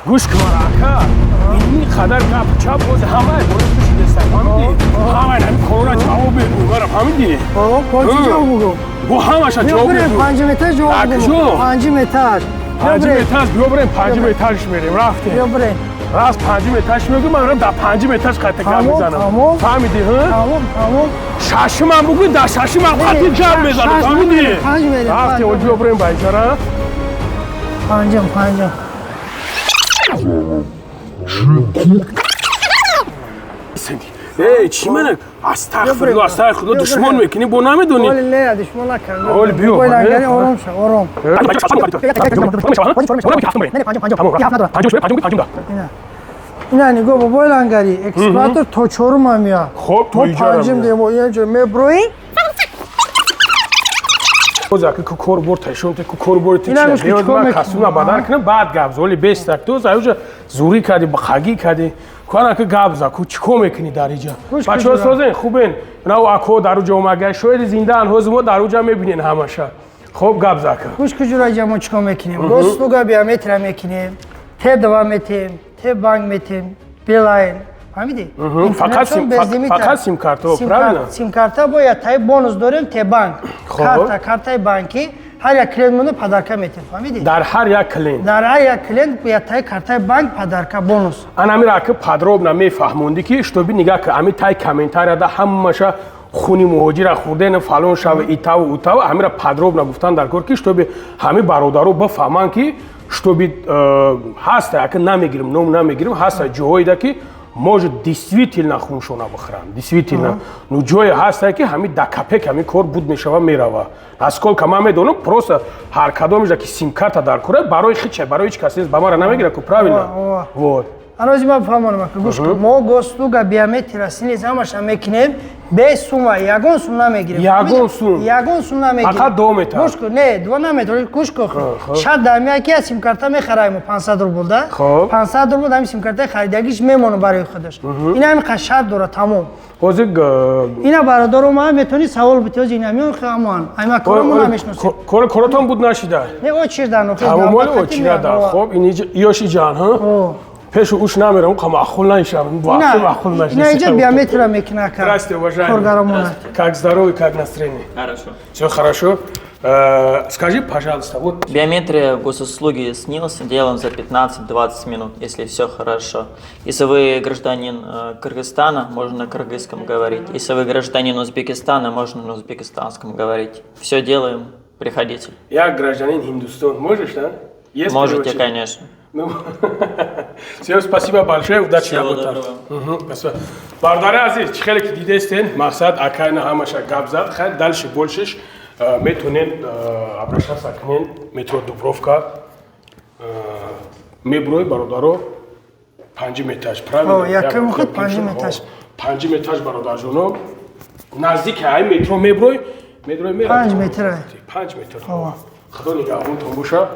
گوش کن آقا این قدر گپ چپ بود همه باید کشیده فهمیدی همه این کرونا جواب بگو برام فهمیدی پنج جواب بگو گو همش جواب بگو 5 متر جواب بگو 5 متر 5 متر بیا بریم 5 مترش میریم رفتیم بیا بریم راست 5 مترش میگم من میرم در 5 مترش قطع گپ میزنم فهمیدی ها تمام شش من بگو در شش من قطع گپ میزنم فهمیدی 5 متر رفتیم بیا بریم بیچاره 5 ای چی من استغفرالله دشمن میکنی بو نمیدونی ولی نه دشمن نکن ولی بیا ولی آرام شو آرام اینا نگاه با لنگری اکسکواتور تا چهارم هم میاد خب تو اینجا پنجم دیگه یه جور میبروی که کور برد شون که کور برد اینا میشه من کسونا بدن کنه بعد گابز ولی 20 تو زایوج زوری کردی بخاگی کردی کانا که گابزا کو چیکو میکنی در اینجا بچه‌ها سازن خوبن نه اکو در اونجا اومگه شوید زندان هزمو در اونجا میبینین همشه خب گابزا که گوش کجورا جمع چیکو میکنیم گوستو گابیا متر میکنیم ته دوا میتیم ته بانک میتیم بیلاین فهمیدی فقط سیم کارتو правильно سیم карта باید تای بونус داریم ته بانک کارتای بانکی هر یک کلینت پدرکا میتیم فهمیدی در هر یک کلین در هر یک کلینت باید تای کارتای بانک پدرکا بونус انا میرا که подробно میفهموندی که شتوبی نگاه که امی تای کامنتار دا همشه خونی مهاجر خوردن فلان شو ایتاو اوتاو همه подробно گفتن در کور که شتوبی همه برادرو بفهمن که شتوبی هست که نمیگیریم نام نمیگیریم هست جایی دا که может действительно хуншона бахрам действительно ну ҷое ҳаст ки ҳамин дакапек ҳамин кор буд мешава мерава насколько ман медонам просто ҳар кадомеша ки симкарта дар кора барои хича барои ҳеҷ касе ба мара намегира ку правильно вот анози ма фаҳмонам ки гӯш кун мо гостуга биометрия синез ҳамаша мекунем бе сума ягон сум намегирем ягон сум намегирем фақат 2 метр гӯш кун не 2 метр гӯш кун шад дамияки аз симкарта мехараем 500 рубл да 500 рубл ҳамин симкартаи харидагиш мемонам барои худаш ин ҳамин қашад дора тамом ҳозир ина бародару ма метавони савол битёзи ин ҳамин хамон айма корому намешносем коротон буд нашида не очирдан тамомали очирада хоб ин ёши ҷан ҳа пешу уж намерам махул нишам вообще махул нишам ина иҷа биометрия мекуна ка здравствуйте уважаемый коргарамона как здоровье как настроение Хорошо. все хорошо скажи пожалуйста вот Биометрия госуслуги СНИЛС делаем за 15-20 минут, если все хорошо. Если вы гражданин Кыргызстана, можно на кыргызском говорить. Если вы гражданин Узбекистана, можно на узбекистанском говорить. Все делаем, приходите. Я гражданин Хиндустана, можешь, да? Есть, Можете, короче? конечно. Ну, всем спасибо большое, удачи работать. Спасибо. Бардары азиз, чихелики дидестен, мақсад акайна ҳамаша гап зад, хай дальше большеш метонен обращаться к ним, метро Дубровка, меброй бародаро 5 метраж, правильно? Яким ход 5 метраж. 5 метраж бародаржоно, наздик ай метро меброй 5 метр. 5 метр. Худо нигаҳонтон боша.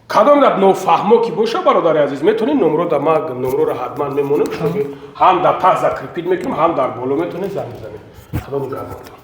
кадомра нофаҳмо ки боша бародари азиз метонед номрода ма номроро ҳатман мемонем ҳам дар паҳ закрипид мекунем ҳам дар боло метонед занг бизанед худо нигаҳонтон